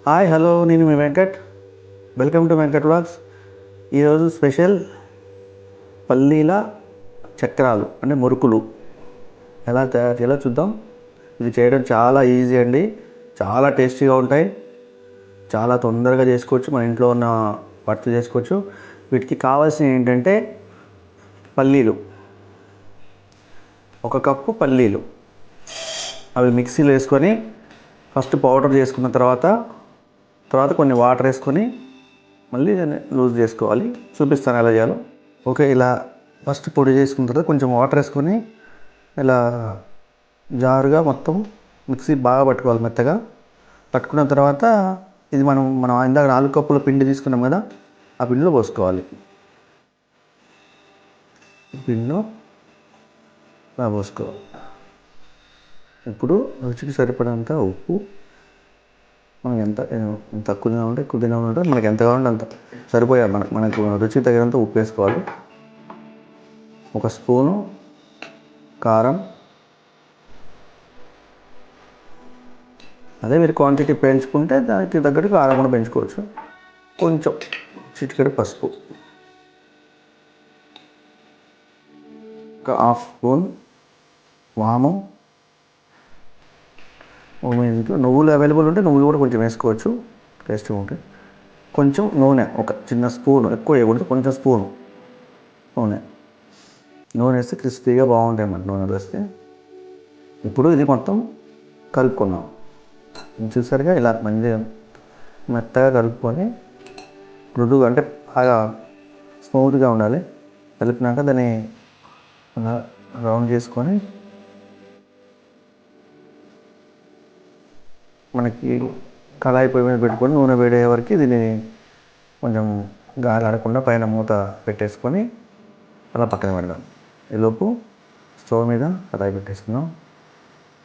Hi hello నేను మీ Venkat. Welcome to Venkat vlogs. ఈరోజు స్పెషల్ పల్లీల చక్రాలు అంటే మురుకులు ఎలా తయారు చేయాలో చూద్దాం. ఇది చేయడం చాలా ఈజీ అండి, చాలా టేస్టీగా ఉంటాయి, చాలా తొందరగా చేసుకోవచ్చు, మన ఇంట్లో ఉన్న వాటితో చేసుకోవచ్చు. వీటికి కావాల్సిన ఏంటంటే పల్లీలు, 1 కప్పు పల్లీలు, అవి మిక్సీలో వేసుకొని ఫస్ట్ పౌడర్ చేసుకున్న తర్వాత కొన్ని వాటర్ వేసుకొని మళ్ళీ దాన్ని లూజ్ చేసుకోవాలి. చూపిస్తాను ఎలా చేయాలో. ఓకే, ఇలా ఫస్ట్ పొడి చేసుకున్న తర్వాత కొంచెం వాటర్ వేసుకొని ఇలా జారుగా మొత్తం మిక్సీ బాగా పట్టుకోవాలి. మెత్తగా పట్టుకున్న తర్వాత ఇది మనం ఇందాక 4 కప్పుల పిండి తీసుకున్నాం కదా, ఆ పిండిలో పోసుకోవాలి. పిండిలో ఇలా పోసుకోవాలి. ఇప్పుడు రుచికి సరిపడంత ఉప్పు, మనకి ఎంత తక్కువ ఉంటే ఎక్కువ ఉంటే మనకి ఎంత కావాలంటే అంత సరిపోయాలి. మనకు రుచికి తగినంత ఉప్పు వేసుకోవాలి. 1 స్పూను కారం, అదే మీరు క్వాంటిటీ పెంచుకుంటే దానికి తగ్గట్టు కారం కూడా పెంచుకోవచ్చు. కొంచెం చిటికెడు పసుపు, 1/2 స్పూన్ వాము, నువ్వులు అవైలబుల్ ఉంటే నువ్వులు కూడా కొంచెం వేసుకోవచ్చు, టేస్ట్గా ఉంటాయి. కొంచెం నూనె, ఒక చిన్న స్పూన్, ఎక్కువ వేయకూడదు, కొంచెం స్పూను నూనె వేస్తే క్రిస్పీగా బాగుంటాయి అన్నమాట నూనె వేస్తే. ఇప్పుడు ఇది మొత్తం కలుపుకున్నాం. చూసారుగా, ఇలా మంచిగా మెత్తగా కలుపుకొని మృదువుగా అంటే బాగా స్మూత్గా ఉండాలి. కలిపినాక దాన్ని రౌండ్ చేసుకొని మనకి కళాయి పొయ్యి మీద పెట్టుకొని నూనె వేడయ్యే వరకు దీన్ని కొంచెం గాలి ఆడకుండా పైన మూత పెట్టేసుకొని అలా పక్కన పెడదాం. ఈలోపు స్టవ్ మీద కళాయి పెట్టేసుకుందాం.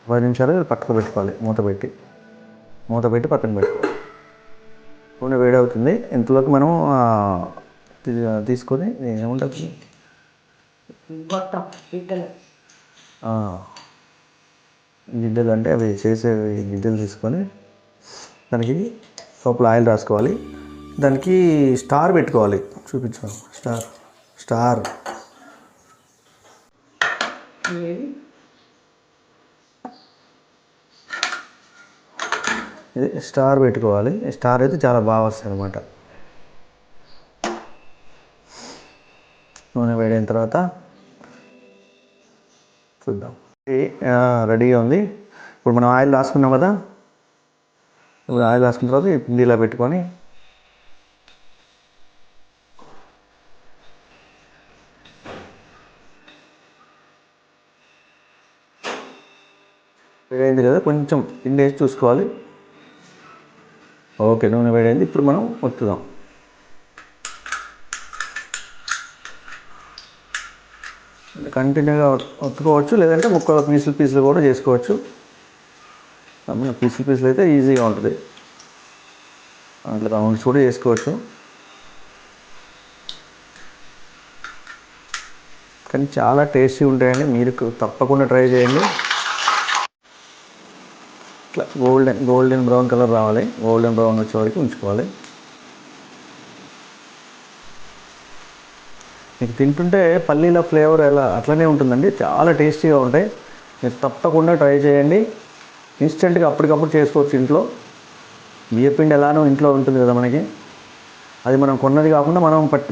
10 నిమిషాలు పక్కన పెట్టుకోవాలి. మూత పెట్టి పక్కన పెట్టుకోవాలి. నూనె వేడవుతుంది. ఇంతలోకి మనం తీసుకొని ఏముంటుంది గిడ్డలు అంటే అవి చేసే గిడ్డలు తీసుకొని దానికి లోపల ఆయిల్ రాసుకోవాలి. దానికి స్టార్ పెట్టుకోవాలి. చూపించాను స్టార్ ఇది స్టార్ పెట్టుకోవాలి. స్టార్ అయితే చాలా బాగా వస్తుంది అనమాట. నూనె వేడైన తర్వాత చూద్దాం. రెడీగా ఉంది. ఇప్పుడు మనం ఆయిల్ రాసుకున్నాం కదా, ఇప్పుడు ఆయిల్ రాసుకున్న తర్వాత ఈ పిండి ఇలా పెట్టుకొని వేడైంది కదా, కొంచెం పిండి వేసి చూసుకోవాలి. ఓకే, నూనె వేడైంది. ఇప్పుడు మనం ఒత్తుదాం. కంటిన్యూగా ఒత్తుకోవచ్చు, లేదంటే ముక్కలు పీసులు కూడా చేసుకోవచ్చు. పీసులు అయితే ఈజీగా ఉంటుంది. అట్లా రౌండ్స్ కూడా చేసుకోవచ్చు, కానీ చాలా టేస్టీ ఉంటాయండి. మీరు తప్పకుండా ట్రై చేయండి. ఇట్లా గోల్డెన్ బ్రౌన్ కలర్ రావాలి. గోల్డెన్ బ్రౌన్ వచ్చే వరకు ఉంచుకోవాలి. మీకు తింటుంటే పల్లీల ఫ్లేవర్ అట్లనే ఉంటుందండి, చాలా టేస్టీగా ఉంటాయి. మీరు తప్పకుండా ట్రై చేయండి. ఇన్స్టెంట్గా అప్పటికప్పుడు చేసుకోవచ్చు ఇంట్లో. బియ్యపిండి ఎలానో ఇంట్లో ఉంటుంది కదా మనకి, అది మనం కొన్నది కాకుండా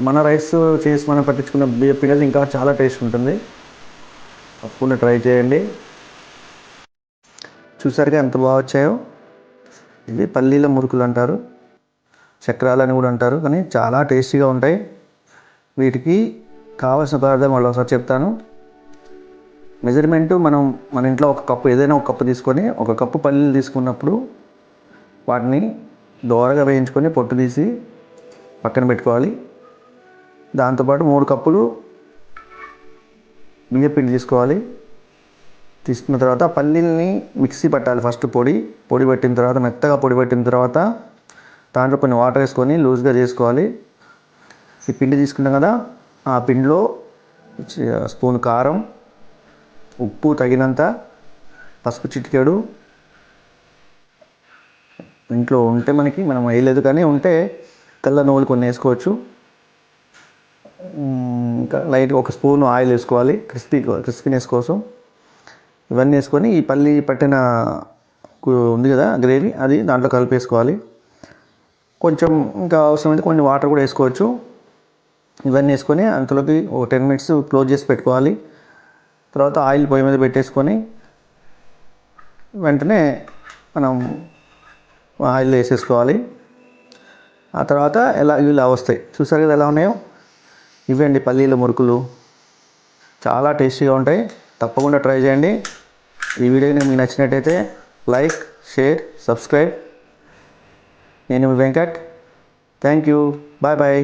మన రైస్ చేసి మనం పట్టించుకున్న బియ్యపిండి అది ఇంకా చాలా టేస్ట్ ఉంటుంది. తప్పకుండా ట్రై చేయండి. చూసారుగా ఎంత బాగా వచ్చాయో. ఇవి పల్లీల మురుకులు అంటారు, చక్రాలు అని కూడా అంటారు, కానీ చాలా టేస్టీగా ఉంటాయి. వీటికి కావాల్సిన పదార్థం మళ్ళీ ఒకసారి చెప్తాను. మెజర్మెంటు మన ఇంట్లో 1 కప్పు, ఏదైనా 1 కప్పు తీసుకొని 1 కప్పు పల్లీలు తీసుకున్నప్పుడు వాటిని దోరగా వేయించుకొని పొట్టు తీసి పక్కన పెట్టుకోవాలి. దాంతోపాటు 3 కప్పులు బియ్యపిండి తీసుకోవాలి. తీసుకున్న తర్వాత పల్లీల్ని మిక్సీ పట్టాలి. ఫస్ట్ పొడి పట్టిన తర్వాత, మెత్తగా పొడి పట్టిన తర్వాత దాంట్లో కొన్ని వాటర్ వేసుకొని లూజ్గా చేసుకోవాలి. ఈ పిండి తీసుకున్నాం కదా, ఆ పిండిలో స్పూన్ కారం, ఉప్పు తగినంత, పసుపు చిటికెడు, ఇంట్లో ఉంటే మనం వేయలేదు కానీ ఉంటే తెల్ల నువ్వులు కొన్ని వేసుకోవచ్చు. ఇంకా లైట్గా ఒక స్పూన్ ఆయిల్ వేసుకోవాలి క్రిస్పీనెస్ కోసం. ఇవన్నీ వేసుకొని ఈ పల్లి పట్టిన ఉంది కదా గ్రేవీ, అది దాంట్లో కలిపేసుకోవాలి. కొంచెం ఇంకా అవసరమైతే కొన్ని వాటర్ కూడా వేసుకోవచ్చు. ఇవన్నీ వేసుకొని అంతలోకి ఒక 10 minutes క్లోజ్ చేసి పెట్టుకోవాలి. తర్వాత ఆయిల్ పొయ్యి మీద పెట్టేసుకొని వెంటనే మనం ఆయిల్ వేసేసుకోవాలి. ఆ తర్వాత ఇలా వస్తాయి. చూసారు కదా ఎలా ఉన్నాయో. ఇవండి పల్లీల మురుకులు, చాలా టేస్టీగా ఉంటాయి. తప్పకుండా ట్రై చేయండి. ఈ వీడియో మీకు నచ్చినట్టయితే లైక్, షేర్, సబ్స్క్రైబ్. నేను మీ Venkat. Thank you. Bye bye.